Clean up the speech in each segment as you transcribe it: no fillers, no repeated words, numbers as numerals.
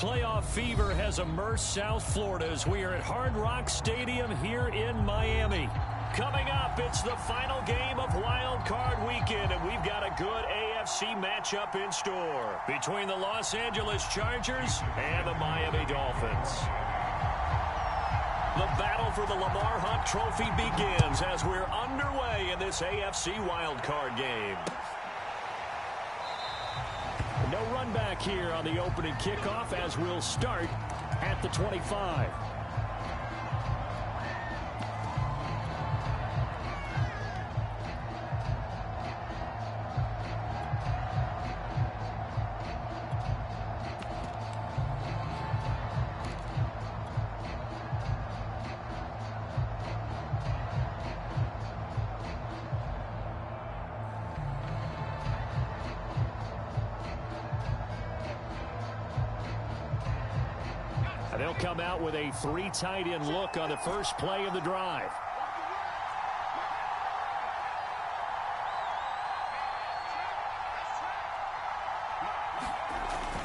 Playoff fever has immersed South Florida as we are at Hard Rock Stadium here in Miami. Coming up, it's the final game of Wild Card Weekend, and we've got a good AFC matchup in store between the Los Angeles Chargers and the Miami Dolphins. The battle for the Lamar Hunt Trophy begins as we're underway in this AFC Wild Card game. No run back here on the opening kickoff as we'll start at the 25. They'll come out with a 3 tight end look on the first play of the drive.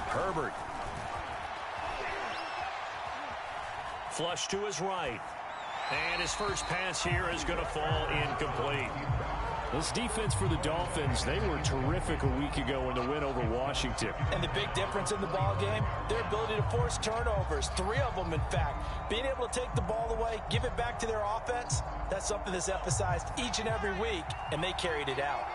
Herbert. Flush to his right. And his first pass here is going to fall incomplete. This defense for the Dolphins, they were terrific a week ago in the win over Washington. And the big difference in the ball game, their ability to force turnovers, 3 of them in fact. Being able to take the ball away, give it back to their offense, that's something that's emphasized each and every week, and they carried it out.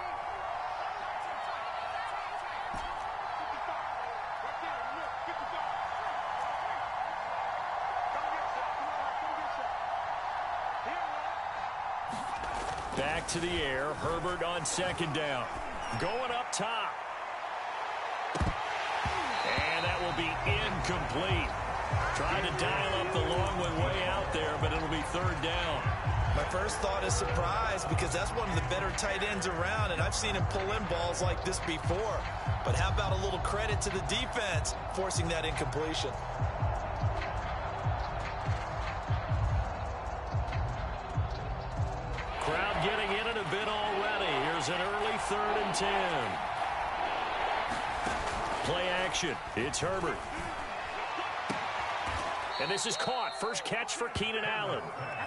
Back to the air. Herbert on second down. Going up top. And that will be incomplete. Trying to dial up the long one way out there, but it'll be third down. My first thought is surprise because that's one of the better tight ends around, and I've seen him pull in balls like this before. But how about a little credit to the defense forcing that incompletion? Crowd getting in it a bit already. Here's an early 3rd and 10. Play action. It's Herbert. And this is caught. First catch for Keenan Allen.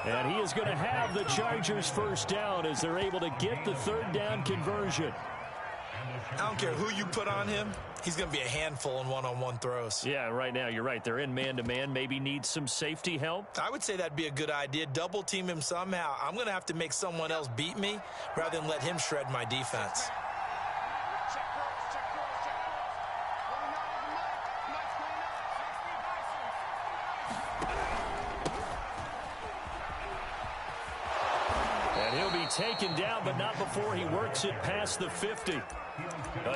And he is going to have the Chargers first down as they're able to get the 3rd down conversion. I don't care who you put on him. He's going to be a handful in one-on-one throws. Yeah, right now, you're right. They're in man-to-man. Maybe need some safety help. I would say that'd be a good idea. Double team him somehow. I'm going to have to make someone else beat me rather than let him shred my defense. And he'll be taken down, but not before he works it past the 50.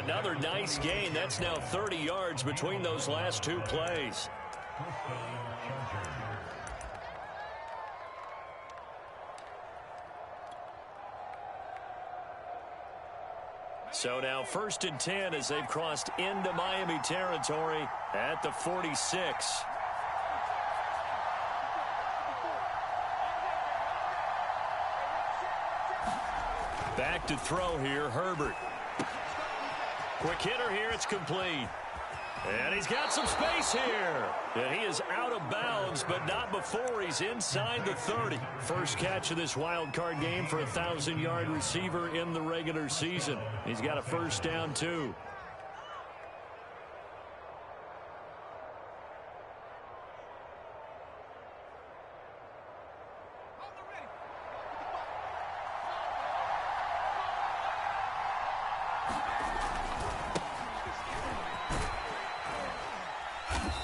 Another nice gain. That's now 30 yards between those last 2 plays. So now 1st and 10 as they've crossed into Miami territory at the 46. Back to throw here, Herbert. Quick hitter here, it's complete. And he's got some space here. And he is out of bounds, but not before he's inside the 30. First catch of this wild card game for a 1,000-yard receiver in the regular season. He's got a first down, too.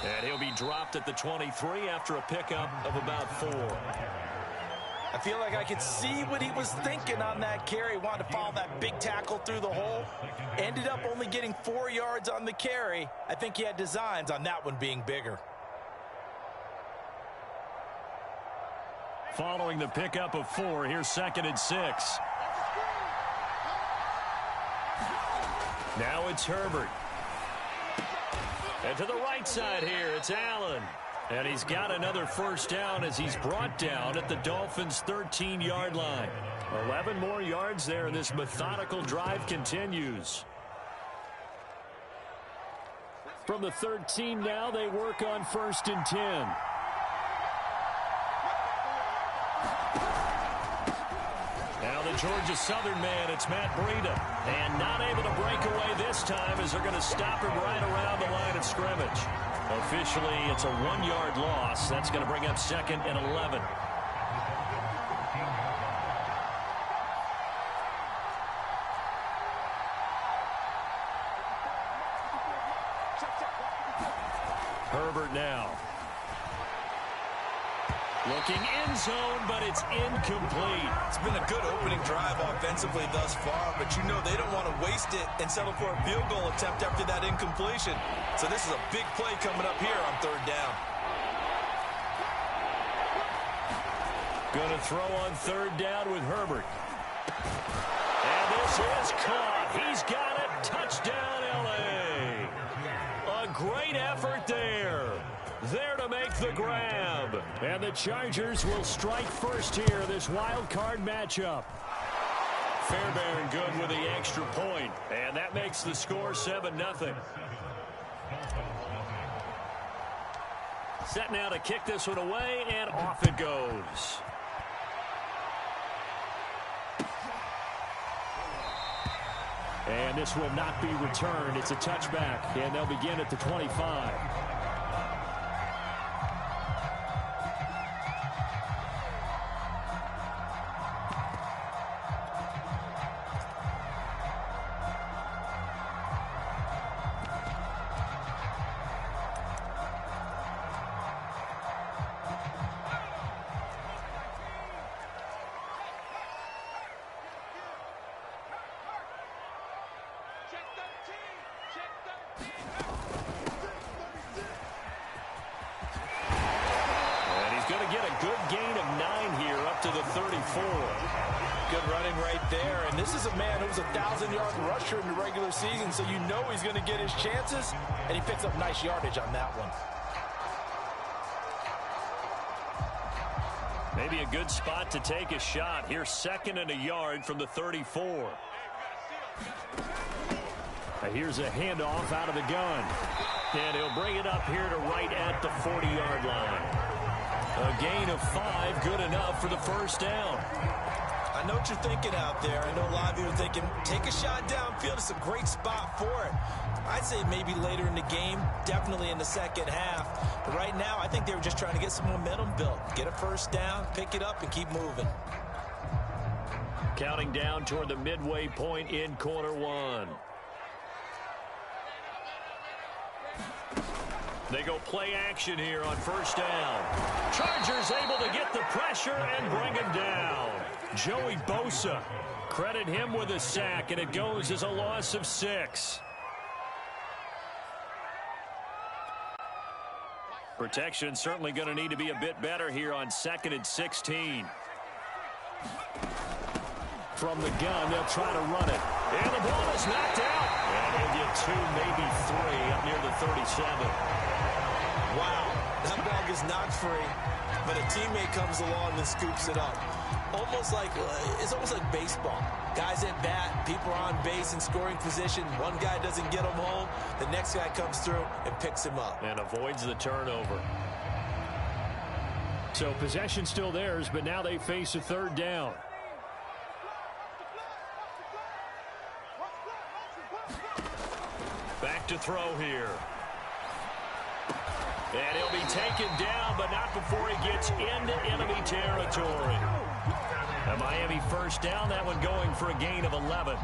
And he'll be dropped at the 23 after a pickup of about 4. I feel like I could see what he was thinking on that carry. Wanted to follow that big tackle through the hole. Ended up only getting 4 yards on the carry. I think he had designs on that one being bigger. Following the pickup of 4, here's 2nd and 6. Now it's Herbert. And to the right side here, it's Allen. And he's got another first down as he's brought down at the Dolphins' 13-yard line. 11 more yards there, and this methodical drive continues. From the 13 now, they work on 1st and 10. Now the Georgia Southern man, it's Matt Breida. And not able to break away this time as they're going to stop him right around the line of scrimmage. Officially, it's a 1-yard loss. That's going to bring up 2nd and 11. Herbert now. Looking end zone, but it's incomplete. It's been a good opening drive offensively thus far, but you know they don't want to waste it and settle for a field goal attempt after that incompletion. So this is a big play coming up here on 3rd down. Going to throw on 3rd down with Herbert. And this is caught. He's got it. Touchdown, L.A. A great effort there. There to make the grab. And the Chargers will strike first here, this wild card matchup. Fairbairn good with the extra point. And that makes the score 7-0. Set now to kick this one away, and off it goes. And this will not be returned. It's a touchback, and they'll begin at the 25. Good running right there, and this is a man who's a 1,000-yard rusher in the regular season, so you know he's going to get his chances, and he picks up nice yardage on that one. Maybe a good spot to take a shot. Here's 2nd and a yard from the 34. Here's a handoff out of the gun, and he'll bring it up here to right at the 40-yard line. A gain of 5, good enough for the 1st down. I know what you're thinking out there. I know a lot of you are thinking, take a shot downfield. It's a great spot for it. I'd say maybe later in the game, definitely in the second half. But right now, I think they were just trying to get some momentum built. Get a 1st down, pick it up, and keep moving. Counting down toward the midway point in quarter 1. They go play action here on 1st down. Chargers able to get the pressure and bring him down. Joey Bosa, credit him with a sack, and it goes as a loss of 6. Protection certainly going to need to be a bit better here on 2nd and 16. From the gun, they'll try to run it. And the ball is knocked out. And he'll get 2, maybe 3 up near the 37. Wow, that ball gets knocked free, but a teammate comes along and scoops it up. It's almost like baseball. Guys at bat, people are on base in scoring position. One guy doesn't get him home. The next guy comes through and picks him up. And avoids the turnover. So possession still theirs, but now they face a 3rd down. Back to throw here. And he'll be taken down, but not before he gets into enemy territory. A Miami 1st down, that one going for a gain of 11.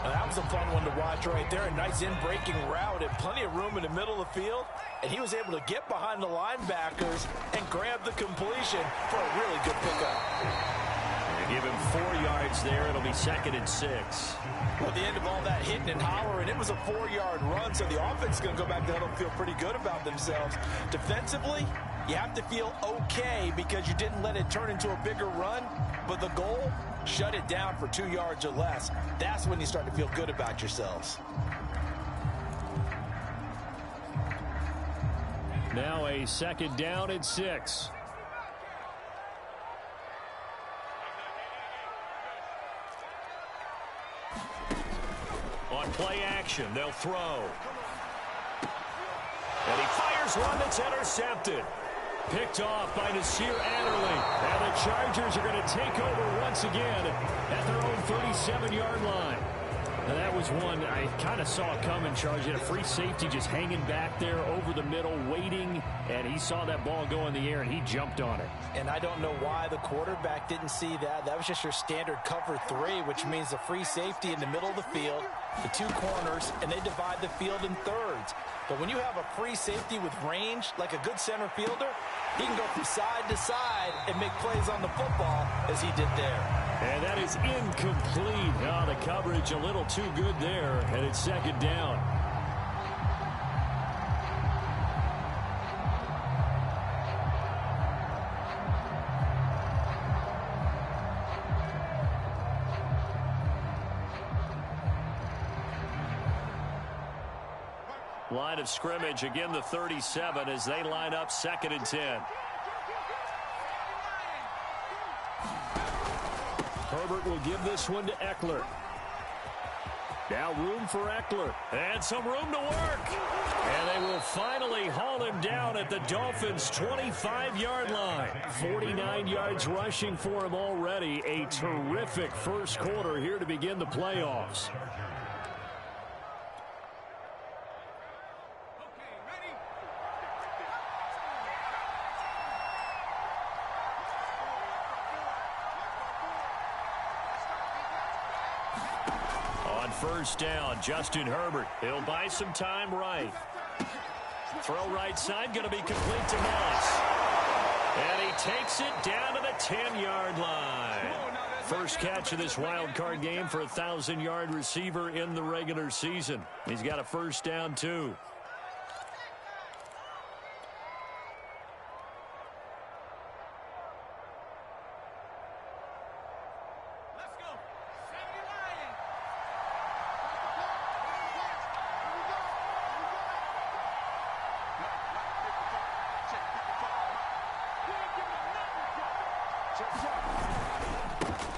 That was a fun one to watch right there. A nice in-breaking route and plenty of room in the middle of the field. And he was able to get behind the linebackers and grab the completion for a really good pickup. Give him 4 yards there. It'll be 2nd and 6. Well, at the end of all that hitting and hollering, it was a 4-yard run, so the offense is going to go back to huddle and feel pretty good about themselves. Defensively, you have to feel okay because you didn't let it turn into a bigger run, but the goal, shut it down for 2 yards or less. That's when you start to feel good about yourselves. Now a 2nd down and 6. On play action, they'll throw. here's one that's intercepted. Picked off by Nasir Adderley. And the Chargers are going to take over once again at their own 37-yard line. Now that was one I kind of saw coming, Charles. He had a free safety just hanging back there over the middle, waiting, and he saw that ball go in the air, and he jumped on it. And I don't know why the quarterback didn't see that. That was just your standard cover 3, which means the free safety in the middle of the field, the 2 corners, and they divide the field in thirds. But when you have a free safety with range, like a good center fielder, he can go from side to side and make plays on the football as he did there. And that is incomplete. Oh, the coverage a little too good there, and it's second down. Line of scrimmage, again the 37 as they line up 2nd and 10. Herbert will give this one to Eckler. Now room for Eckler. And some room to work. And they will finally haul him down at the Dolphins' 25-yard line. 49 yards rushing for him already. A terrific first quarter here to begin the playoffs. First down, Justin Herbert. He'll buy some time right. Throw right side, going to be complete to Moss. And he takes it down to the 10-yard line. First catch of this wild card game for a 1,000-yard receiver in the regular season. He's got a first down, too.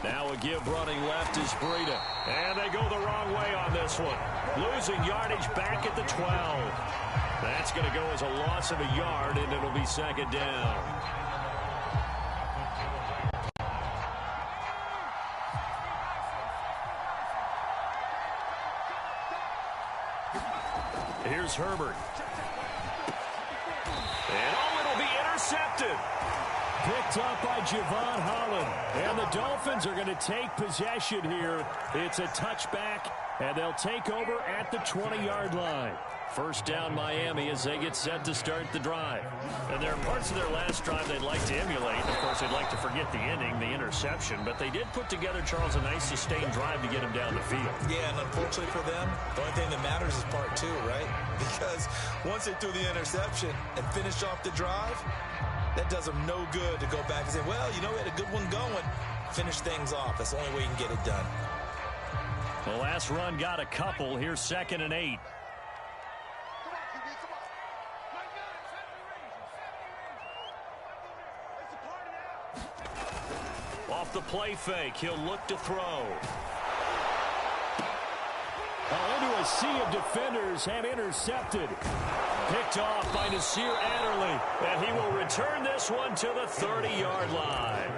Now a give running left is Breida. And they go the wrong way on this one. Losing yardage back at the 12. That's going to go as a loss of a yard, and it'll be second down. Here's Herbert. And it'll be intercepted. Picked up by Javon Holland. And the Dolphins are going to take possession here. It's a touchback, and they'll take over at the 20-yard line. First down Miami as they get set to start the drive. And there are parts of their last drive they'd like to emulate. Of course, they'd like to forget the inning, the interception. But they did put together, Charles, a nice sustained drive to get him down the field. Yeah, and unfortunately for them, the only thing that matters is part 2, right? Because once they threw the interception and finished off the drive, that does them no good to go back and say, well, you know, we had a good one going. Finish things off. That's the only way you can get it done. The last run got a couple. Here's 2nd and 8. Off the play fake, he'll look to throw. Into a sea of defenders and intercepted. Picked off by Nasir Adderley, and he will return this one to the 30-yard line.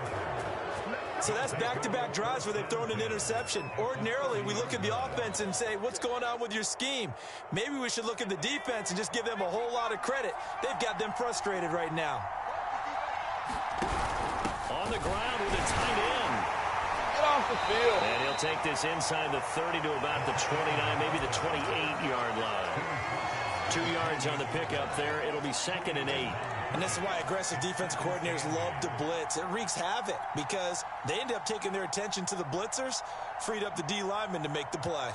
So that's back-to-back drives where they've thrown an interception. Ordinarily, we look at the offense and say, what's going on with your scheme? Maybe we should look at the defense and just give them a whole lot of credit. They've got them frustrated right now. On the ground with a tight end. Get off the field. And he'll take this inside the 30 to about the 29, maybe the 28-yard line. 2 yards on the pickup there. It'll be 2nd and 8. And this is why aggressive defense coordinators love to blitz. It wreaks havoc because they end up taking their attention to the blitzers, freed up the D lineman to make the play.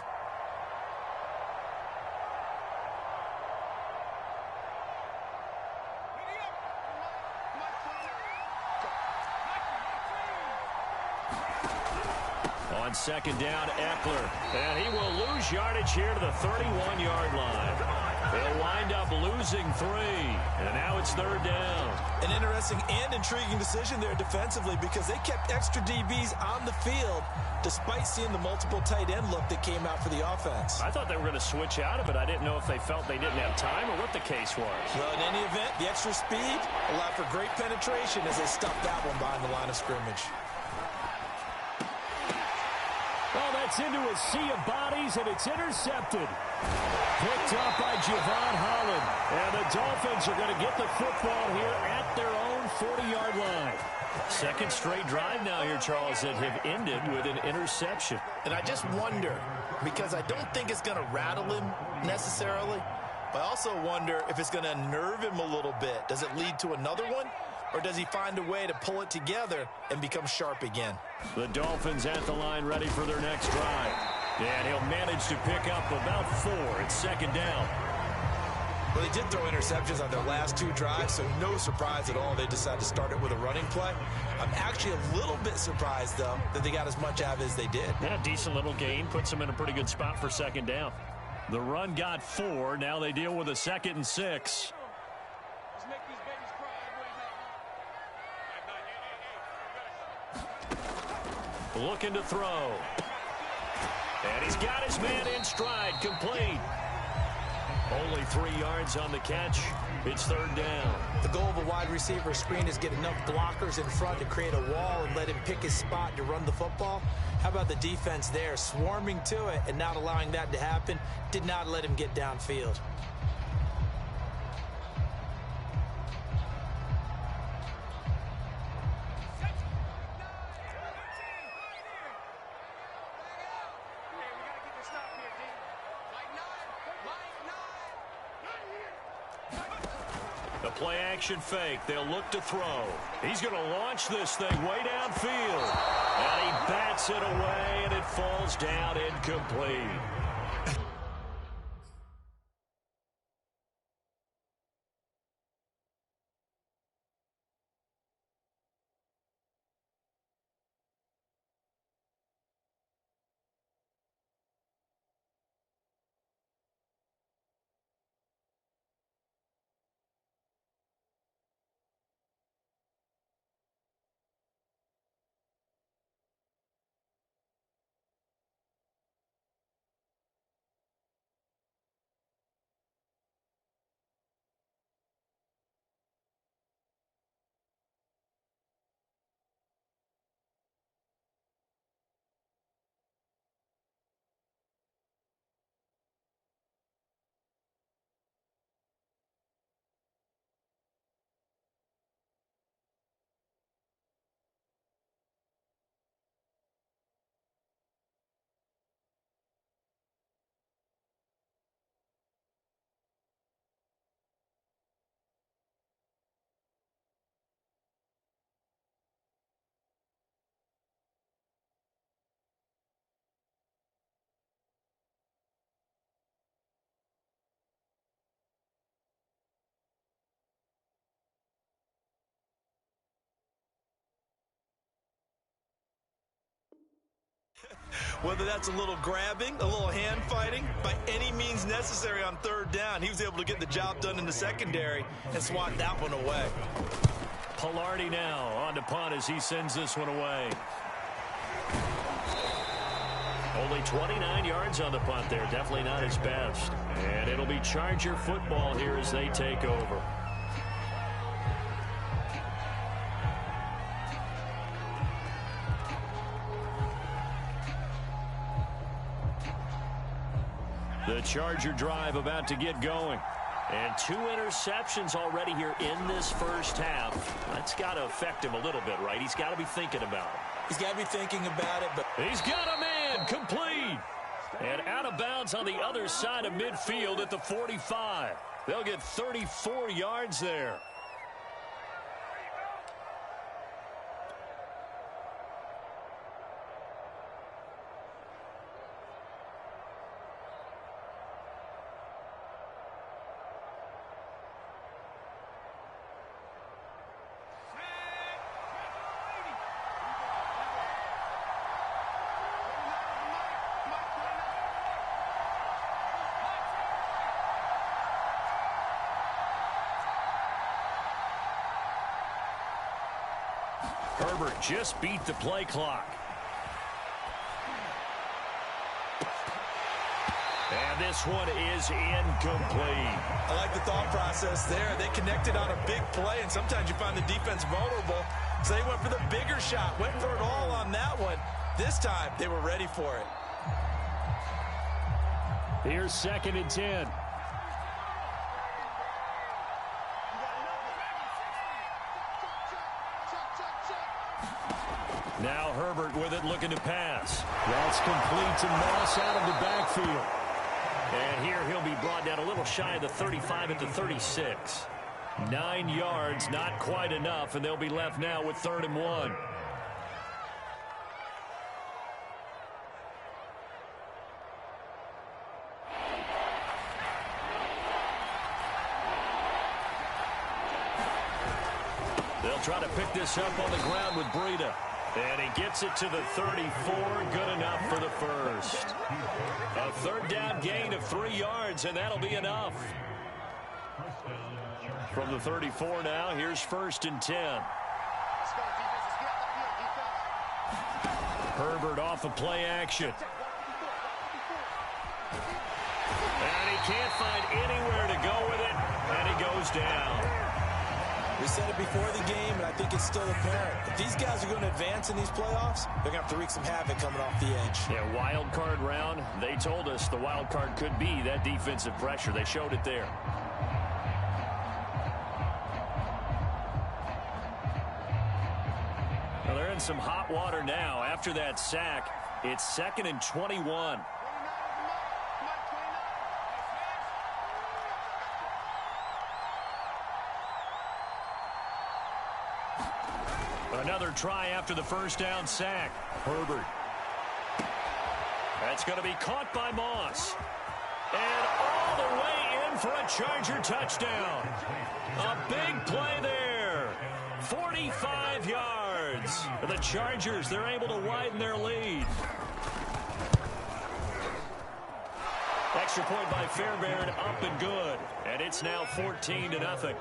On 2nd down, Eckler. And he will lose yardage here to the 31-yard line. They'll wind up losing losing 3. And now it's 3rd down. An interesting and intriguing decision there defensively because they kept extra DBs on the field despite seeing the multiple tight end look that came out for the offense. I thought they were going to switch out of it. I didn't know if they felt they didn't have time or what the case was. Well, in any event, the extra speed allowed for great penetration as they stuffed that one behind the line of scrimmage. Well, that's into a sea of bodies, and it's intercepted. Picked up by Javon Holland. And the Dolphins are going to get the football here at their own 40-yard line. Second straight drive now here, Charles, that have ended with an interception. And I just wonder, because I don't think it's going to rattle him necessarily, but I also wonder if it's going to unnerve him a little bit. Does it lead to another one? Or does he find a way to pull it together and become sharp again? The Dolphins at the line ready for their next drive. And he'll manage to pick up about 4. It's 2nd down. Well, they did throw interceptions on their last 2 drives, so no surprise at all they decided to start it with a running play. I'm actually a little bit surprised, though, that they got as much out of it as they did. Yeah, decent little gain. Puts them in a pretty good spot for 2nd down. The run got 4. Now they deal with a 2nd and 6. Looking to throw. And he's got his man in stride, complete. Only 3 yards on the catch. It's 3rd down. The goal of a wide receiver screen is get enough blockers in front to create a wall and let him pick his spot to run the football. How about the defense there, swarming to it and not allowing that to happen? Did not let him get downfield. Play action fake. They'll look to throw. He's going to launch this thing way downfield. And he bats it away, and it falls down incomplete. Whether that's a little grabbing, a little hand fighting, by any means necessary on 3rd down, he was able to get the job done in the secondary and swat that one away. Pilardi now on to punt as he sends this one away. Only 29 yards on the punt there. Definitely not his best. And it'll be Charger football here as they take over. The Charger drive about to get going. And 2 interceptions already here in this first half. That's got to affect him a little bit, right? He's got to be thinking about it. He's got to be thinking about it. But he's got a man complete. And out of bounds on the other side of midfield at the 45. They'll get 34 yards there. Herbert just beat the play clock. And this one is incomplete. I like the thought process there. They connected on a big play, and sometimes you find the defense vulnerable. So they went for the bigger shot, went for it all on that one. This time, they were ready for it. Here's 2nd and 10. Now Herbert with it, looking to pass. That's complete to Moss out of the backfield. And here he'll be brought down a little shy of the 35 at the 36. 9 yards, not quite enough, and they'll be left now with 3rd and 1. They'll try to pick this up on the ground with Breida. And he gets it to the 34, good enough for the first. A 3rd down gain of 3 yards, and that'll be enough. From the 34 now, here's 1st and 10. Herbert off of play action. And he can't find anywhere to go with it, and he goes down. We said it before the game, and I think it's still apparent. If these guys are going to advance in these playoffs, they're going to have to wreak some havoc coming off the edge. Yeah, wild card round. They told us the wild card could be that defensive pressure. They showed it there. Well, they're in some hot water now. After that sack, it's 2nd and 21. Another try after the 1st down sack. Herbert. That's going to be caught by Moss. And all the way in for a Charger touchdown. A big play there. 45 yards. The Chargers, they're able to widen their lead. Extra point by Fairbairn, up and good. And it's now 14-0.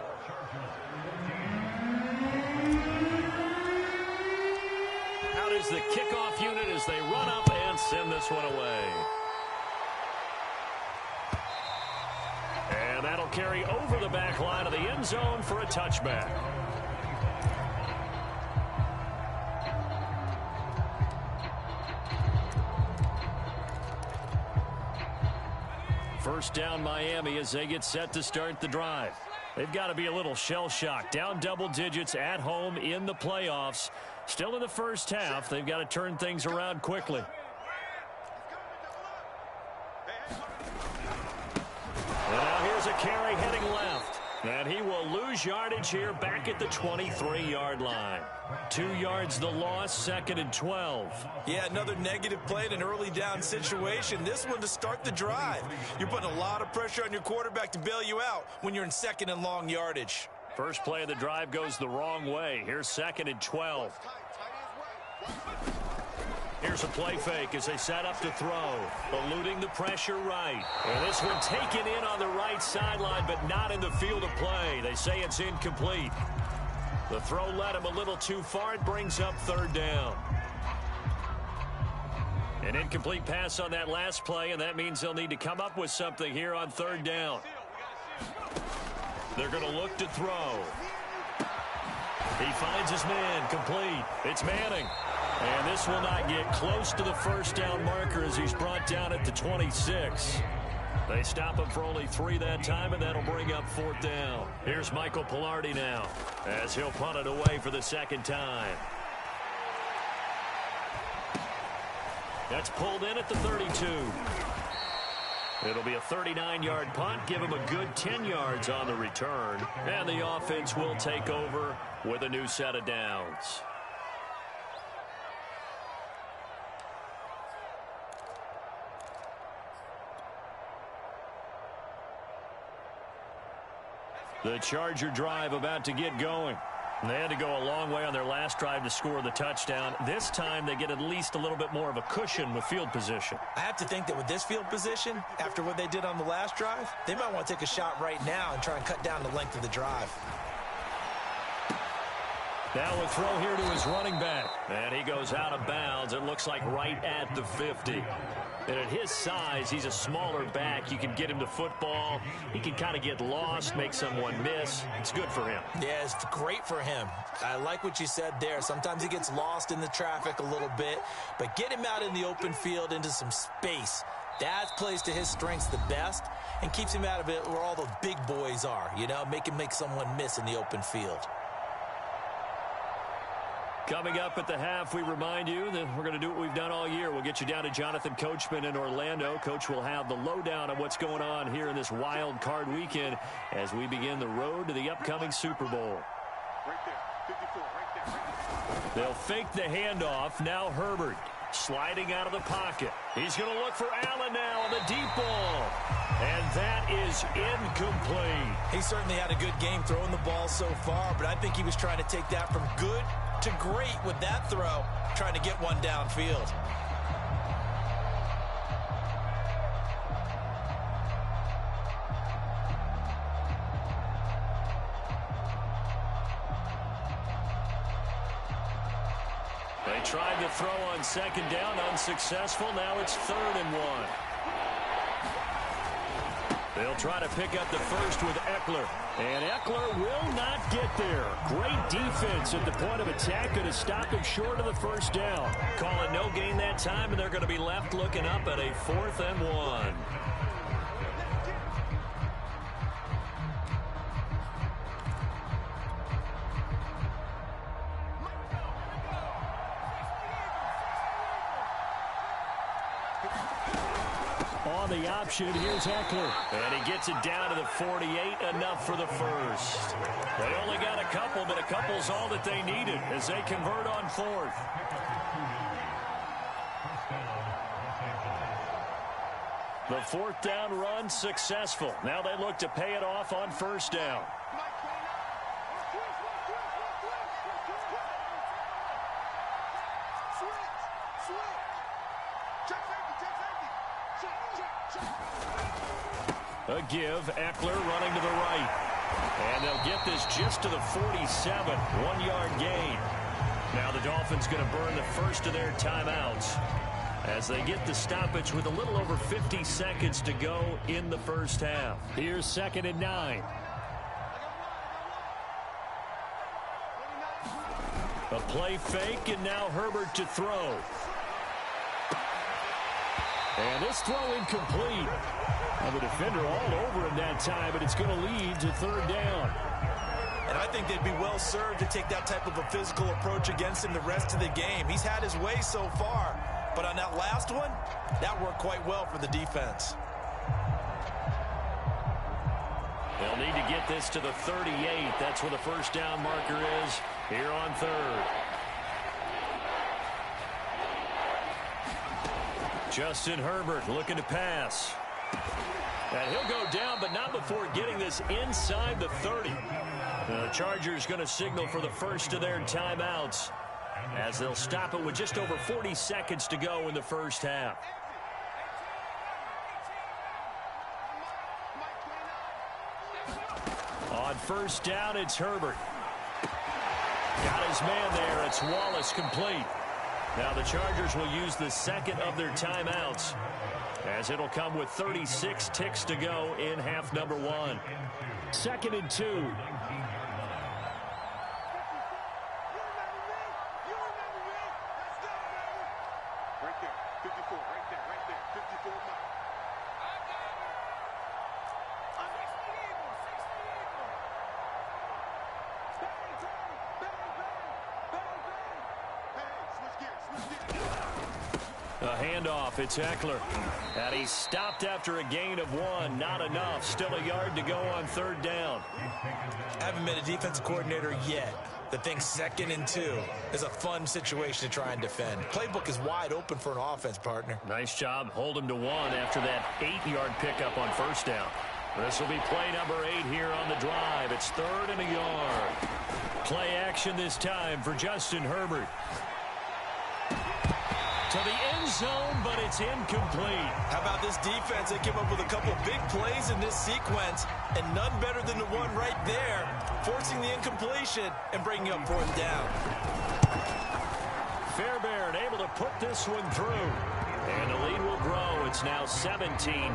Out is the kickoff unit as they run up and send this one away. And that'll carry over the back line of the end zone for a touchback. First down Miami as they get set to start the drive. They've got to be a little shell-shocked. Down double digits at home in the playoffs. Still in the first half. They've got to turn things around quickly. And now here's a carry heading left. And he will lose yardage here back at the 23-yard line. 2 yards the loss, 2nd and 12. Yeah, another negative play in an early down situation. This one to start the drive. You're putting a lot of pressure on your quarterback to bail you out when you're in 2nd and long yardage. First play of the drive goes the wrong way. Here's 2nd and 12. Here's a play fake as they set up to throw. Eluding the pressure right. And this one taken in on the right sideline, but not in the field of play. They say it's incomplete. The throw led him a little too far. It brings up 3rd down. An incomplete pass on that last play, and that means they'll need to come up with something here on 3rd down. They're going to look to throw. He finds his man, complete. It's Manning. And this will not get close to the first down marker as he's brought down at the 26. They stop him for only 3 that time, and that'll bring up 4th down. Here's Michael Pilardi now as he'll punt it away for the 2nd time. That's pulled in at the 32. It'll be a 39-yard punt, give him a good 10 yards on the return. And the offense will take over with a new set of downs. The Charger drive about to get going. They had to go a long way on their last drive to score the touchdown. This time they get at least a little bit more of a cushion with field position. I have to think that with this field position, after what they did on the last drive, they might want to take a shot right now and try and cut down the length of the drive. Now a throw here to his running back. And he goes out of bounds. It looks like right at the 50. And at his size, he's a smaller back. You can get him to football. He can kind of get lost, make someone miss. It's good for him. Yeah, it's great for him. I like what you said there. Sometimes he gets lost in the traffic a little bit. But get him out in the open field into some space. That plays to his strengths the best and keeps him out of it where all the big boys are. You know, make him make someone miss in the open field. Coming up at the half, we remind you that we're going to do what we've done all year. We'll get you down to Jonathan Coachman in Orlando. Coach will have the lowdown on what's going on here in this wild card weekend as we begin the road to the upcoming Super Bowl. Right there, 54, right there, right there. They'll fake the handoff. Now Herbert sliding out of the pocket. He's going to look for Allen now on the deep ball. And that is incomplete. He certainly had a good game throwing the ball so far, but I think he was trying to take that from good to great with that throw, trying to get one downfield. They tried to throw on second down, unsuccessful. Now it's 3rd and 1. They'll try to pick up the first with Eckler. And Eckler will not get there. Great defense at the point of attack. Going to stop him short of the first down. Call it no gain that time, and they're going to be left looking up at a 4th and 1. On the option, here's Eckler. And he gets it down to the 48, enough for the first. They only got a couple, but a couple's all that they needed as they convert on 4th. The 4th down run successful. Now they look to pay it off on 1st down. A give, Eckler running to the right. And they'll get this just to the 47, 1-yard gain. Now the Dolphins going to burn the first of their timeouts as they get the stoppage with a little over 50 seconds to go in the first half. Here's 2nd and 9. A play fake, and now Herbert to throw. And this throw incomplete. And the defender all over him that time, but it's going to lead to 3rd down. And I think they'd be well served to take that type of a physical approach against him the rest of the game. He's had his way so far, but on that last one, that worked quite well for the defense. They'll need to get this to the 38. That's where the first down marker is here on 3rd. Justin Herbert looking to pass. And he'll go down, but not before getting this inside the 30. The Chargers going to signal for the first of their timeouts as they'll stop it with just over 40 seconds to go in the first half. On 1st down, it's Herbert. Got his man there. It's Wallace complete. Now the Chargers will use the second of their timeouts as it'll come with 36 ticks to go in half number 1. 2nd and 2. Right there, 54, right there, 54. A handoff, it's Eckler. And he's stopped after a gain of 1. Not enough. Still a yard to go on 3rd down. I haven't been a defensive coordinator yet that thinks 2nd and 2 is a fun situation to try and defend. Playbook is wide open for an offense, partner. Nice job. Hold him to 1 after that 8-yard pickup on 1st down. This will be play number 8 here on the drive. It's 3rd and a yard. Play action this time for Justin Herbert. to the end zone, but it's incomplete. How about this defense? They came up with a couple big plays in this sequence, and none better than the one right there, forcing the incompletion and bringing up fourth down. Fairbairn able to put this one through. And the lead will grow. It's now 17-0.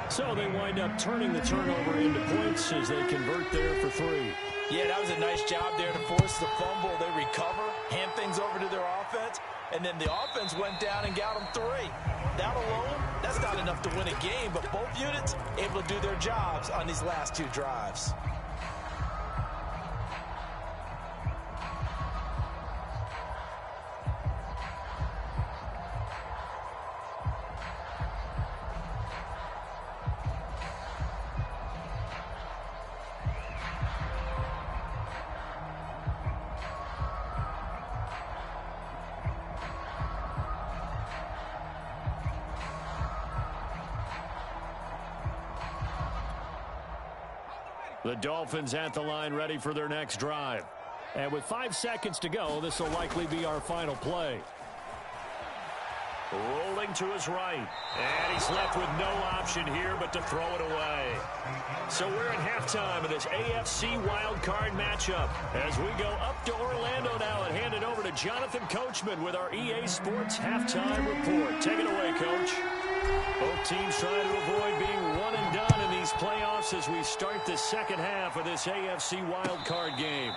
So they wind up turning the turnover into points as they convert there for 3. Yeah, that was a nice job there to force the fumble. They recover, hand things over to their offense, and then the offense went down and got them 3. That alone, that's not enough to win a game, but both units able to do their jobs on these last 2 drives. The Dolphins at the line ready for their next drive. And with 5 seconds to go, this will likely be our final play. Rolling to his right. And he's left with no option here but to throw it away. So we're in halftime of this AFC wildcard matchup. As we go up to Orlando now and hand it over to Jonathan Coachman with our EA Sports Halftime Report. Take it away, Coach. Both teams trying to avoid being one and done in these playoffs as we start the second half of this AFC wildcard game.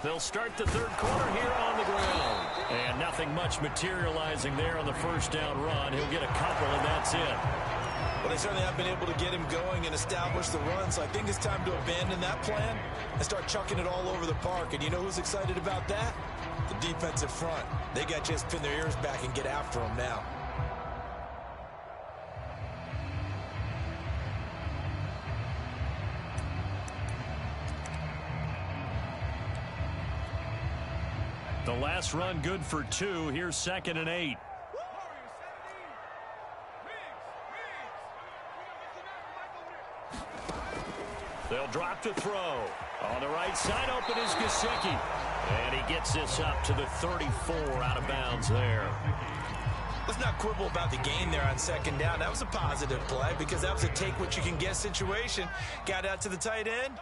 They'll start the third quarter here on the ground. And nothing much materializing there on the first down run. He'll get a couple, and that's it. Well, they certainly have been able to get him going and establish the run, so I think it's time to abandon that plan and start chucking it all over the park. And you know who's excited about that? The defensive front. They got to just pin their ears back and get after him now. The last run good for 2. Here's 2nd and 8. They'll drop to throw. On the right side, open is Gesicki. And he gets this up to the 34 out of bounds there. Let's not quibble about the gain there on 2nd down. That was a positive play because that was a take-what-you-can-get situation. Got out to the tight end.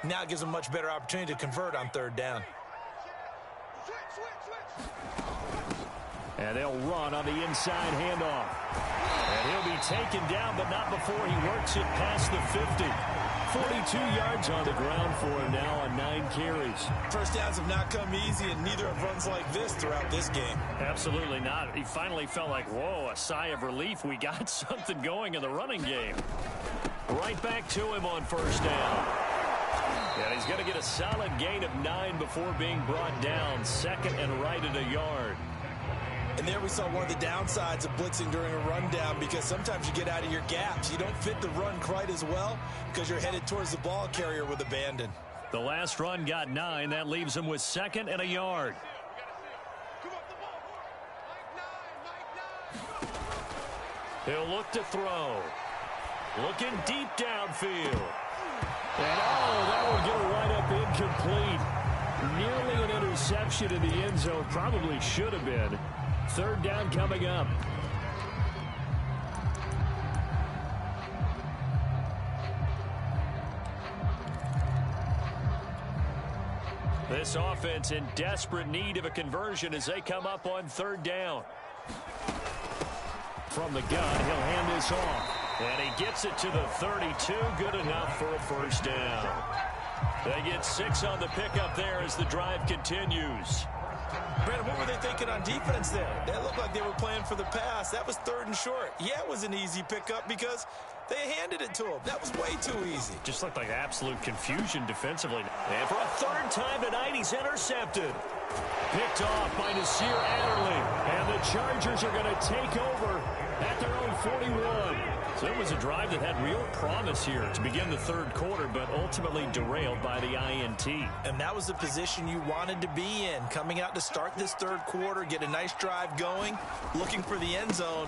Now it gives them a much better opportunity to convert on 3rd down. And they'll run on the inside handoff. And he'll be taken down, but not before he works it past the 50. 42 yards on the ground for him now on 9 carries. First downs have not come easy, and neither have runs like this throughout this game. Absolutely not. He finally felt like, whoa, a sigh of relief. We got something going in the running game. Right back to him on 1st down. And he's going to get a solid gain of 9 before being brought down. 2nd and right at a yard. And there we saw one of the downsides of blitzing during a rundown because sometimes you get out of your gaps. You don't fit the run quite as well because you're headed towards the ball carrier with abandon. The last run got 9. That leaves him with 2nd and a yard. He'll look to throw. Looking deep downfield. And that will get a right up incomplete. Nearly an interception in the end zone. Probably should have been. 3rd down coming up. This offense in desperate need of a conversion as they come up on 3rd down. From the gun, he'll hand this off. And he gets it to the 32. Good enough for a 1st down. They get 6 on the pickup there as the drive continues. Brandon, what were they thinking on defense there? They looked like they were playing for the pass. That was 3rd and short. Yeah, it was an easy pickup because they handed it to him. That was way too easy. Just looked like absolute confusion defensively. And for a 3rd time tonight, he's intercepted. Picked off by Nasir Adderley. And the Chargers are going to take over at their own 41. So it was a drive that had real promise here to begin the third quarter, but ultimately derailed by the INT. And that was the position you wanted to be in, coming out to start this third quarter, get a nice drive going, looking for the end zone.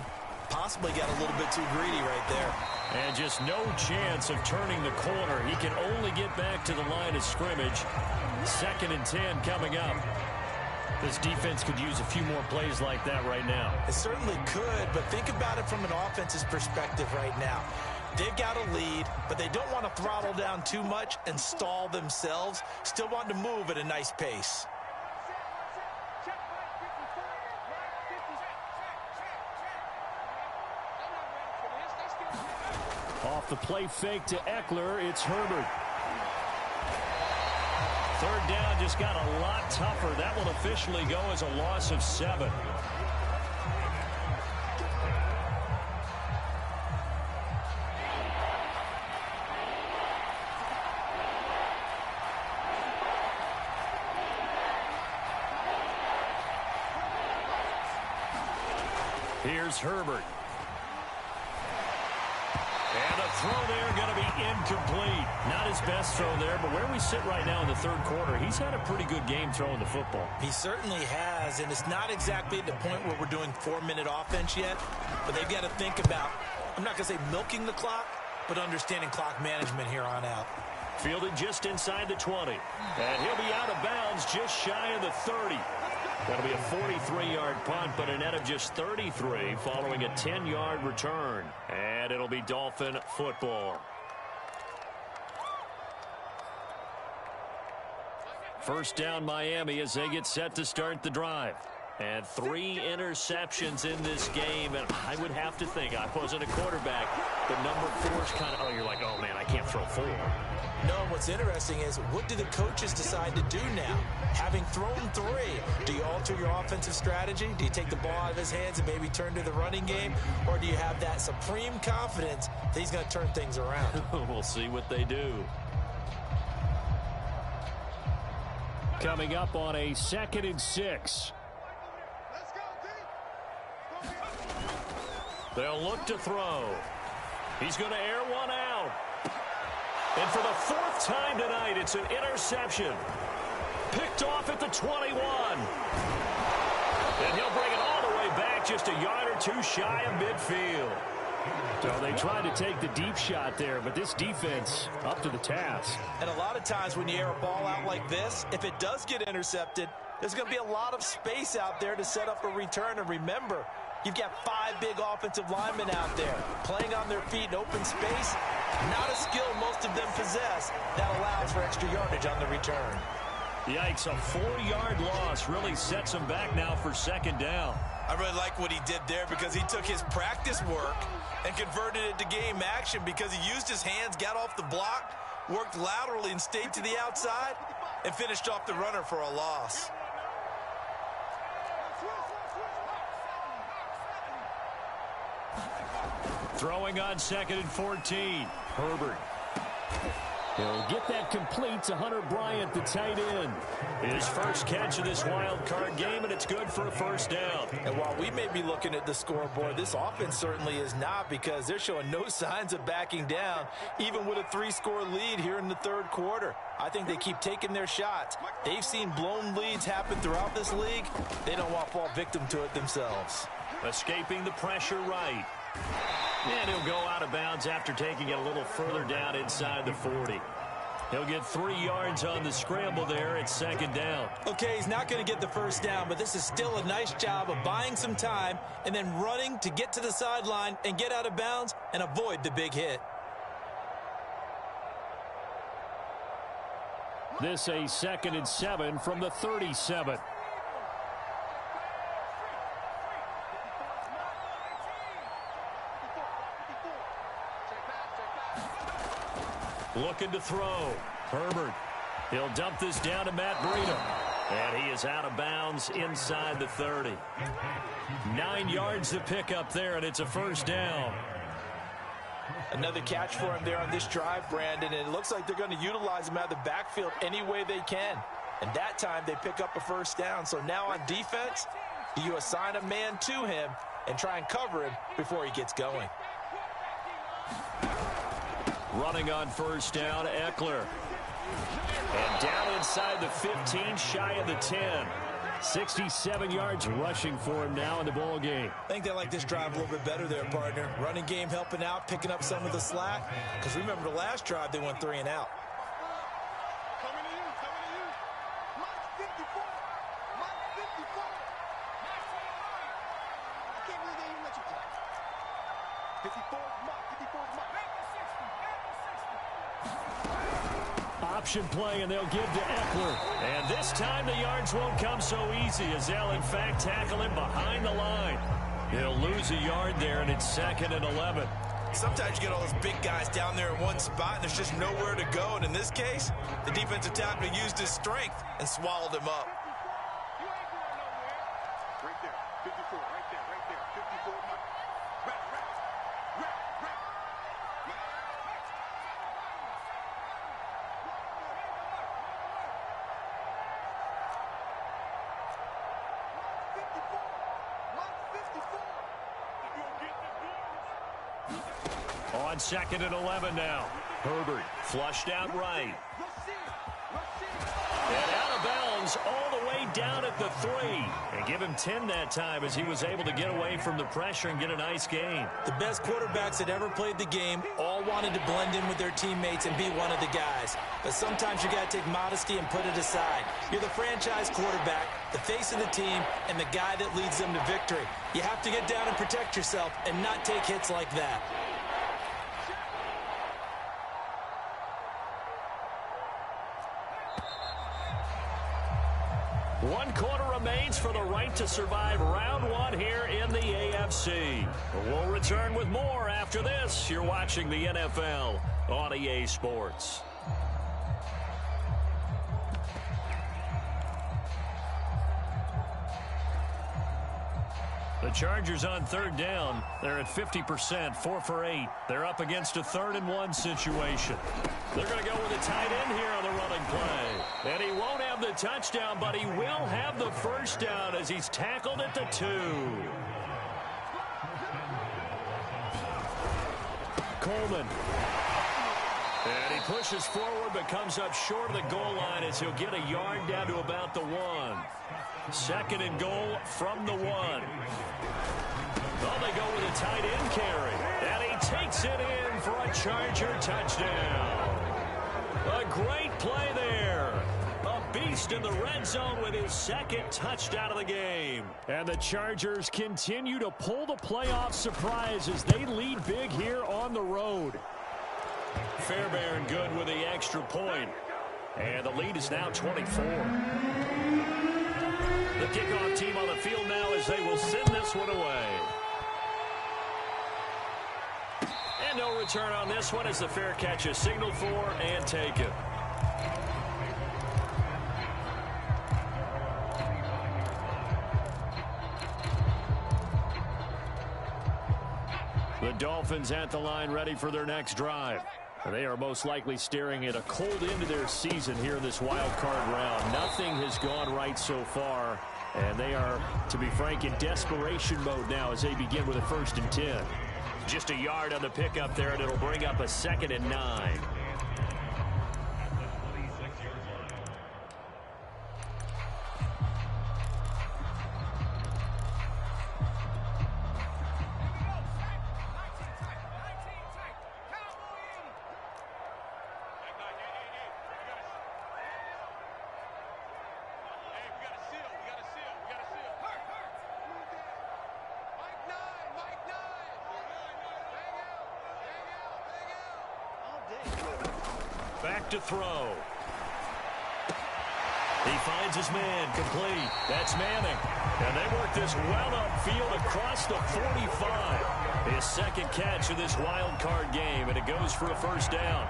Possibly got a little bit too greedy right there. And just no chance of turning the corner. He can only get back to the line of scrimmage. 2nd and 10 coming up. This defense could use a few more plays like that right now. It certainly could, but think about it from an offense's perspective right now. They've got a lead, but they don't want to throttle down too much and stall themselves. Still want to move at a nice pace. Off the play fake to Eckler, it's Herbert. 3rd down just got a lot tougher. That will officially go as a loss of 7. Here's Herbert. And a throw there going to be incomplete. Not his best throw there, but where we sit right now in the third quarter, he's had a pretty good game throwing the football. He certainly has, and it's not exactly at the point where we're doing 4-minute offense yet, but they've got to think about, I'm not going to say milking the clock, but understanding clock management here on out. Fielded just inside the 20. And he'll be out of bounds just shy of the 30. That'll be a 43-yard punt, but a net of just 33 following a 10-yard return. And it'll be Dolphin football. First down Miami as they get set to start the drive. And 3 interceptions in this game, and I would have to think, I wasn't a quarterback, but number 4 is kind of, oh, you're like, oh, man, I can't throw 4. No, what's interesting is, what do the coaches decide to do now? Having thrown 3, do you alter your offensive strategy? Do you take the ball out of his hands and maybe turn to the running game? Or do you have that supreme confidence that he's going to turn things around? We'll see what they do. Coming up on a 2nd and 6. They'll look to throw. He's going to air one out. And for the 4th time tonight, it's an interception. Picked off at the 21. And he'll bring it all the way back just a yard or 2 shy of midfield. So they tried to take the deep shot there, but this defense up to the task. And a lot of times when you air a ball out like this, if it does get intercepted, there's going to be a lot of space out there to set up a return. And remember, you've got 5 big offensive linemen out there playing on their feet in open space. Not a skill most of them possess that allows for extra yardage on the return. Yikes, a 4-yard loss really sets him back now for 2nd down. I really like what he did there because he took his practice work and converted it to game action because he used his hands, got off the block, worked laterally and stayed to the outside, and finished off the runner for a loss. Throwing on 2nd and 14. Herbert. He'll get that complete to Hunter Bryant, the tight end. His first catch of this wild card game, and it's good for a 1st down. And while we may be looking at the scoreboard, this offense certainly is not, because they're showing no signs of backing down, even with a 3-score lead here in the third quarter. I think they keep taking their shots. They've seen blown leads happen throughout this league. They don't want to fall victim to it themselves. Escaping the pressure right. And he'll go out of bounds after taking it a little further down inside the 40. He'll get 3 yards on the scramble there at 2nd down. Okay, he's not going to get the 1st down, but this is still a nice job of buying some time and then running to get to the sideline and get out of bounds and avoid the big hit. This a 2nd and 7 from the 37. Looking to throw. Herbert. He'll dump this down to Matt Breida. And he is out of bounds inside the 30. 9 yards to pick up there, and it's a 1st down. Another catch for him there on this drive, Brandon, and it looks like they're going to utilize him out of the backfield any way they can. And that time they pick up a 1st down. So now on defense, do you assign a man to him, and try and cover him before he gets going. Running on first down, Eckler. And down inside the 15, shy of the 10. 67 yards rushing for him now in the ball game. I think they like this drive a little bit better there, partner. Running game helping out, picking up some of the slack. Because remember the last drive, they went 3 and out. Coming to you, coming to you. Mike 54. Mike 54. I can't believe they even let you play. 54 Mike, 54 Mike. Option play, and they'll give to Eckler. And this time the yards won't come so easy as they'll, in fact, tackle him behind the line. He'll lose a yard there, and it's 2nd and 11. Sometimes you get all those big guys down there in one spot, and there's just nowhere to go. And in this case, the defensive tackle used his strength and swallowed him up. You ain't going nowhere. Right there, 54, right there, right there. 54 Mike. Right. On 2nd and 11 now. Herbert flushed out right. And out of bounds all the way down at the 3. And give him 10 that time as he was able to get away from the pressure and get a nice gain. The best quarterbacks that ever played the game all wanted to blend in with their teammates and be one of the guys. But sometimes you got to take modesty and put it aside. You're the franchise quarterback, the face of the team, and the guy that leads them to victory. You have to get down and protect yourself and not take hits like that. One quarter remains for the right to survive round 1 here in the AFC. We'll return with more after this. You're watching the NFL on EA Sports. The Chargers on 3rd down. They're at 50%, 4 for 8. They're up against a 3rd and 1 situation. They're going to go with a tight end here on the running play. And he won't have the touchdown, but he will have the first down as he's tackled at the 2. Coleman. And he pushes forward but comes up short of the goal line as he'll get a yard down to about the 1. 2nd and goal from the 1. Well, they go with a tight end carry. And he takes it in for a Charger touchdown. A great play there. A beast in the red zone with his 2nd touchdown of the game. And the Chargers continue to pull the playoff surprise as they lead big here on the road. Fairbairn good with the extra point. And the lead is now 24. The kickoff team on the field now as they will send this one away. And no return on this one as the fair catch is signaled for and taken. The Dolphins at the line ready for their next drive. They are most likely staring at a cold end to their season here in this wild card round. Nothing has gone right so far, and they are, to be frank, in desperation mode now as they begin with a 1st and 10. Just a yard on the pickup there, and it'll bring up a 2nd and 9. Back to throw. He finds his man, complete. That's Manning. And they work this well upfield across the 45. His 2nd catch of this wild card game, and it goes for a 1st down.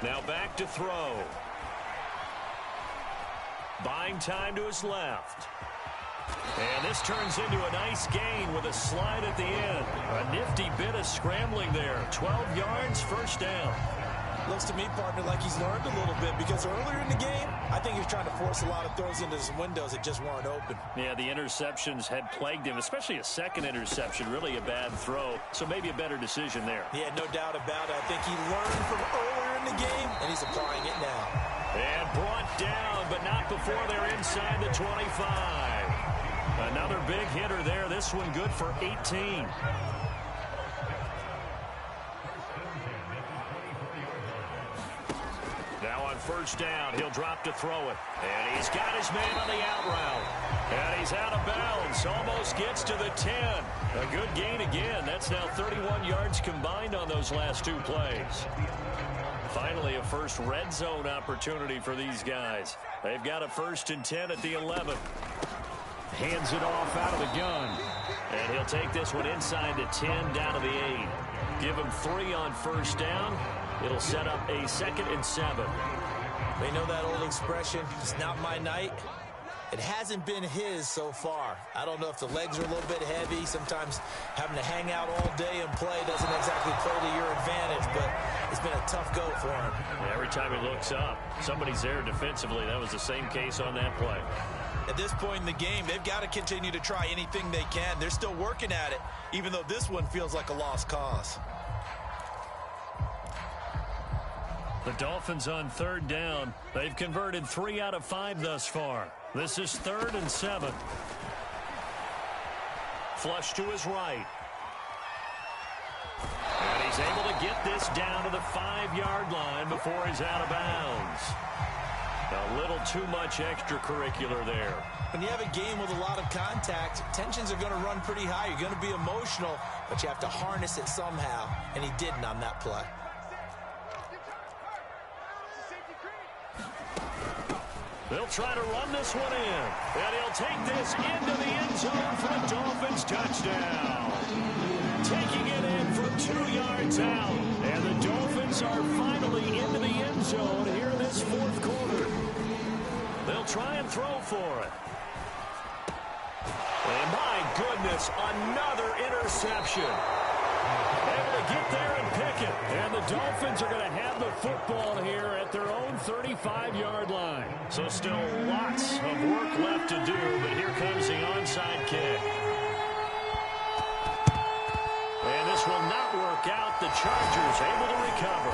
Now back to throw. Buying time to his left. And this turns into a nice gain with a slide at the end. A nifty bit of scrambling there. 12 yards, first down. Looks to me, partner, like he's learned a little bit because earlier in the game, I think he was trying to force a lot of throws into some windows that just weren't open. Yeah, the interceptions had plagued him, especially a second interception, really a bad throw. So maybe a better decision there. Yeah, no doubt about it. I think he learned from earlier in the game, and he's applying it now. And brought down, but not before they're inside the 25. Another big hitter there. This one good for 18. Now on first down, he'll drop to throw it. And he's got his man on the out route. And he's out of bounds. Almost gets to the 10. A good gain again. That's now 31 yards combined on those last two plays. Finally, a first red zone opportunity for these guys. They've got a 1st and 10 at the 11. Hands it off out of the gun. And he'll take this one inside the 10 down to the 8. Give him 3 on first down. It'll set up a 2nd and 7. They know that old expression, it's not my night. It hasn't been his so far. I don't know if the legs are a little bit heavy. Sometimes having to hang out all day and play doesn't exactly play to your advantage, but it's been a tough go for him. Every time he looks up, somebody's there defensively. That was the same case on that play. At this point in the game, they've got to continue to try anything they can. They're still working at it, even though this one feels like a lost cause. The Dolphins on 3rd down. They've converted 3 out of 5 thus far. This is 3rd and 7. Flush to his right. And he's able to get this down to the 5-yard line before he's out of bounds. A little too much extracurricular there. When you have a game with a lot of contact, tensions are going to run pretty high. You're going to be emotional, but you have to harness it somehow, and he didn't on that play. They'll try to run this one in. And he'll take this into the end zone for a Dolphins touchdown. Taking it in from 2 yards out. And the Dolphins are finally into the end zone here in this 4th quarter. They'll try and throw for it. And my goodness, another interception. Able to get there and pick it. And the Dolphins are going to have the football here at their own 35-yard line. So still lots of work left to do, but here comes the onside kick. And this will not work out. The Chargers able to recover.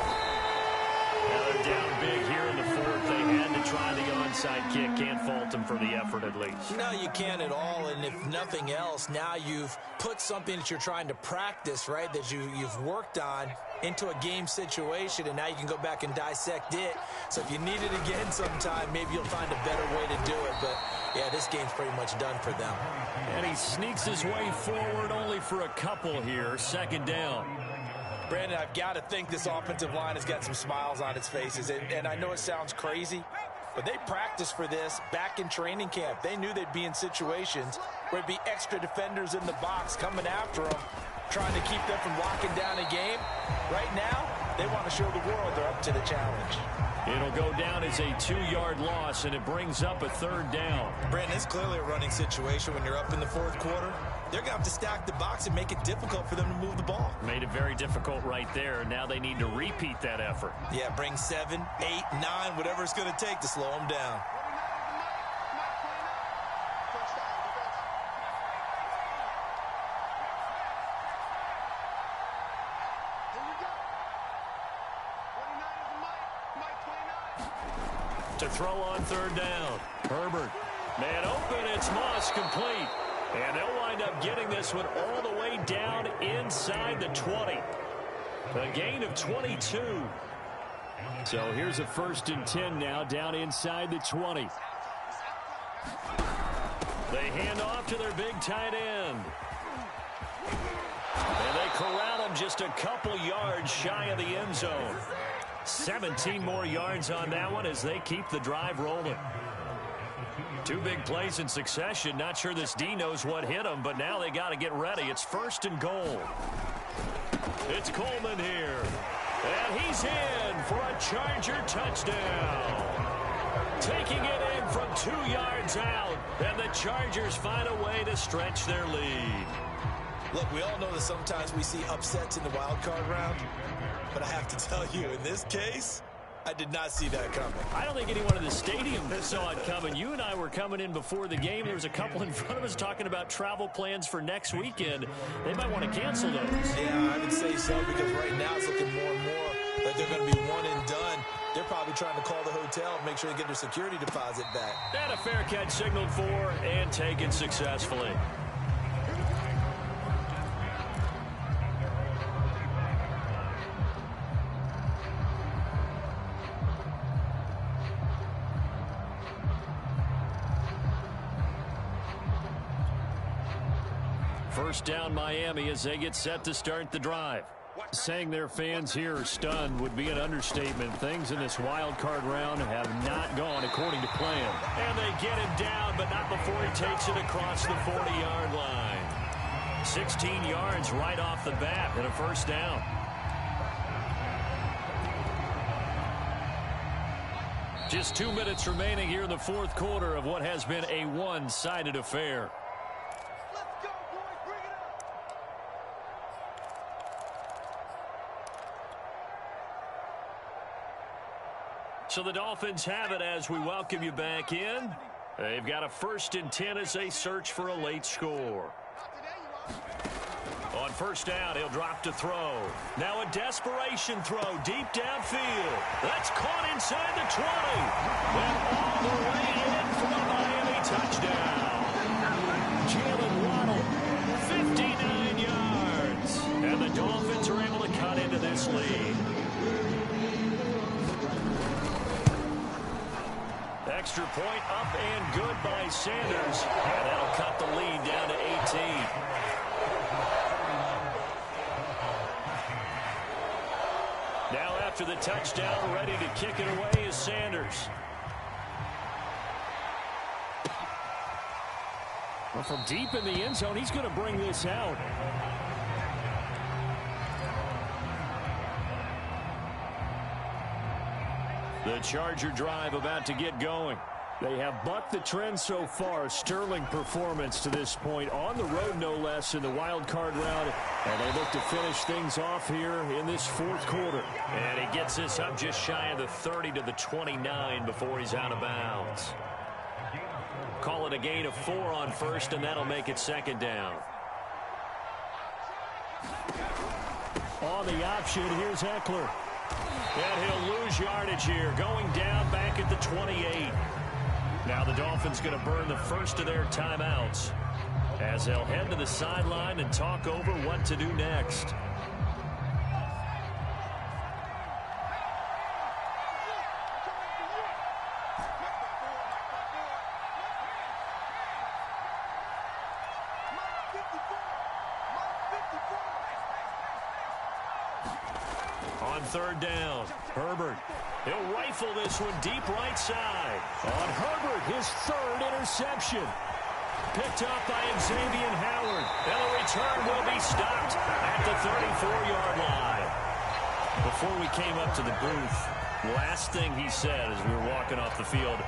Now they're down big here in the 4th. They had to try the onside kick. Can't fault them for the effort at least. No, you can't at all. And if nothing else, now you've put something that you're trying to practice, right, that you've worked on into a game situation, and now you can go back and dissect it. So if you need it again sometime, maybe you'll find a better way to do it. But, yeah, this game's pretty much done for them. And he sneaks his way forward only for a couple here. 2nd down. Brandon, I've got to think this offensive line has got some smiles on its faces. And I know it sounds crazy, but they practiced for this back in training camp. They knew they'd be in situations where it'd be extra defenders in the box coming after them, trying to keep them from locking down a game. Right now, they want to show the world they're up to the challenge. It'll go down as a 2-yard loss, and it brings up a 3rd down. Brandon, it's clearly a running situation when you're up in the 4th quarter. They're going to have to stack the box and make it difficult for them to move the ball. Made it very difficult right there. Now they need to repeat that effort. Yeah, bring 7, 8, 9, whatever it's going to take to slow them down. To throw on 3rd down. Herbert. Man open. It's Moss complete. And they'll wind up getting this one all the way down inside the 20. A gain of 22. So here's a 1st and 10 now down inside the 20. They hand off to their big tight end. And they corral him just a couple yards shy of the end zone. 17 more yards on that one as they keep the drive rolling. 2 big plays in succession. Not sure this D knows what hit him, but now they got to get ready. It's 1st and goal. It's Coleman here. And he's in for a Charger touchdown. Taking it in scored from 2 yards out, and the Chargers find a way to stretch their lead. Look, we all know that sometimes we see upsets in the wild card round, but I have to tell you, in this case, I did not see that coming. I don't think anyone in the stadium saw it coming. You and I were coming in before the game. There was a couple in front of us talking about travel plans for next weekend. They might want to cancel those. Yeah, I would say so, because right now it's looking more and more like they're going to be one and done. They're probably trying to call the hotel and make sure they get their security deposit back. And a fair catch signaled for and taken successfully. First down Miami as they get set to start the drive. Saying their fans here are stunned would be an understatement. Things in this wild card round have not gone according to plan. And they get him down, but not before he takes it across the 40-yard line. 16 yards right off the bat and a first down. Just 2 minutes remaining here in the fourth quarter of what has been a one-sided affair. So the Dolphins have it as we welcome you back in. They've got a 1st and 10 as they search for a late score. On first down, he'll drop to throw. Now a desperation throw deep downfield. That's caught inside the 20. And all the way in for a Miami touchdown. Jalen Waddle, 59 yards. And the Dolphins are able to cut into this lead. Extra point up and good by Sanders. And that'll cut the lead down to 18. Now after the touchdown, ready to kick it away is Sanders. Well, from deep in the end zone, he's going to bring this out. The Charger drive about to get going. They have bucked the trend so far. Sterling performance to this point. On the road, no less, in the wild card round. And they look to finish things off here in this fourth quarter. And he gets this up just shy of the 30 to the 29 before he's out of bounds. Call it a gain of 4 on first, and that'll make it second down. On the option, here's Eckler. And he'll lose yardage here, going down back at the 28. Now the Dolphins going to burn the first of their timeouts as they'll head to the sideline and talk over what to do next. On third down, Herbert. He'll rifle this one deep right side. On Herbert, his 3rd interception. Picked up by Xavier Howard. And the return will be stopped at the 34-yard line. Before we came up to the booth, last thing he said as we were walking off the field,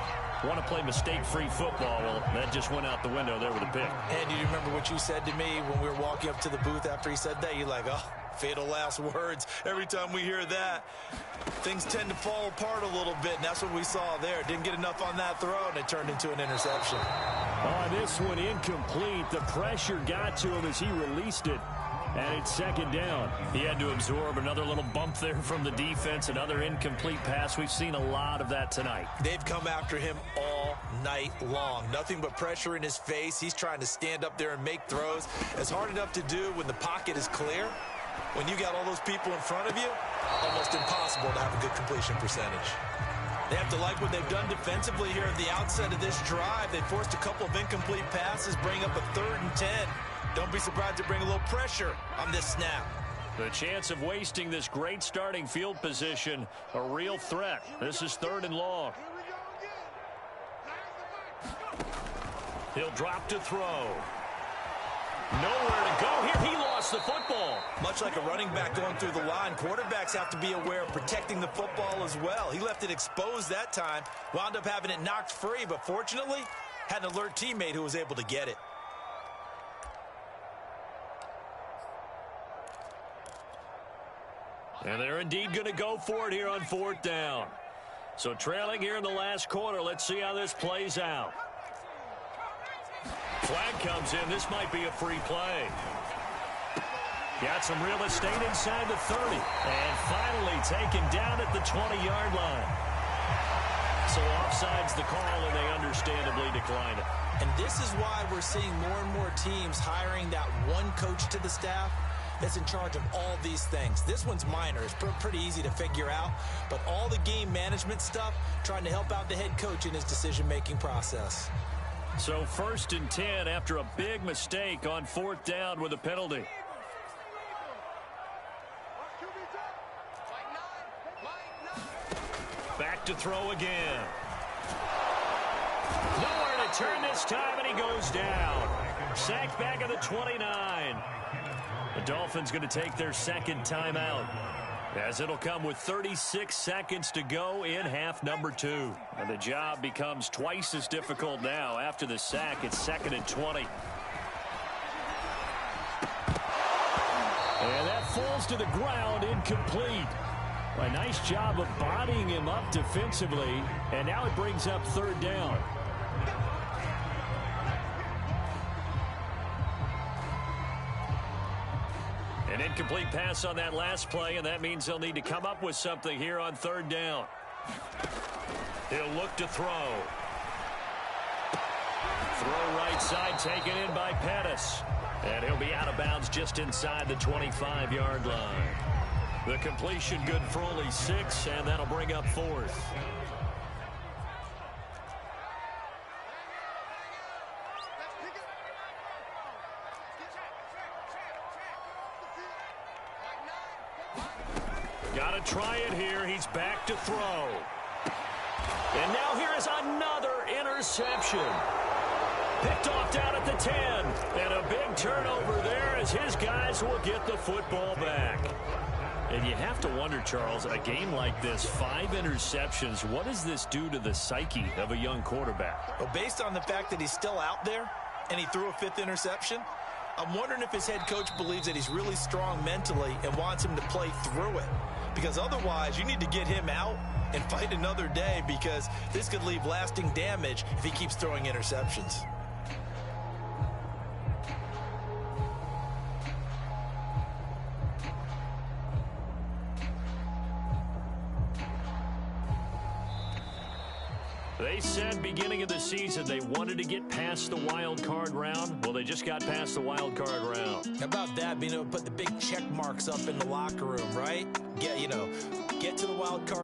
want to play mistake-free football. Well, that just went out the window there with a pick. And do you remember what you said to me when we were walking up to the booth after he said that? You're like, oh, fatal last words. Every time we hear that, things tend to fall apart a little bit, and that's what we saw there. Didn't get enough on that throw, and it turned into an interception. On this one, incomplete. The pressure got to him as he released it. And it's second down. He had to absorb another little bump there from the defense, another incomplete pass. We've seen a lot of that tonight. They've come after him all night long. Nothing but pressure in his face. He's trying to stand up there and make throws. It's hard enough to do when the pocket is clear. When you got all those people in front of you, almost impossible to have a good completion percentage. They have to like what they've done defensively here at the outset of this drive. They forced a couple of incomplete passes, bring up a 3rd and 10. Don't be surprised to bring a little pressure on this snap. The chance of wasting this great starting field position, a real threat. This is 3rd and long. He'll drop to throw. Nowhere to go here. He lost the football. Much like a running back going through the line, quarterbacks have to be aware of protecting the football as well. He left it exposed that time, wound up having it knocked free, but fortunately, had an alert teammate who was able to get it. And they're indeed going to go for it here on 4th down. So trailing here in the last quarter, let's see how this plays out. Flag comes in. This might be a free play. Got some real estate inside the 30. And finally taken down at the 20-yard line. So offside's the call, and they understandably decline it. And this is why we're seeing more and more teams hiring that one coach to the staff that's in charge of all these things. This one's minor. It's pretty easy to figure out. But all the game management stuff, trying to help out the head coach in his decision-making process. So 1st and 10 after a big mistake on 4th down with a penalty. Back to throw again. Nowhere to turn this time, and he goes down. Sacked back at the 29. The Dolphins going to take their second timeout, as it'll come with 36 seconds to go in half number 2. And the job becomes twice as difficult now. After the sack, it's 2nd and 20. And that falls to the ground, incomplete. A nice job of bodying him up defensively, and now it brings up 3rd down. An incomplete pass on that last play, and that means they'll need to come up with something here on 3rd down. He'll look to throw. Throw right side, taken in by Pettis. And he'll be out of bounds just inside the 25-yard line. The completion good for only 6, and that'll bring up 4th. Got to try it here. He's back to throw. And now here is another interception. Picked off down at the 10. And a big turnover there as his guys will get the football back. And you have to wonder, Charles, a game like this, 5 interceptions, what does this do to the psyche of a young quarterback? Well, based on the fact that he's still out there and he threw a 5th interception, I'm wondering if his head coach believes that he's really strong mentally and wants him to play through it. Because otherwise, you need to get him out and fight another day, because this could leave lasting damage if he keeps throwing interceptions. They said beginning of the season they wanted to get past the wild card round. Well, they just got past the wild card round. How about that, being able to put the big check marks up in the locker room, right? Get to the wild card.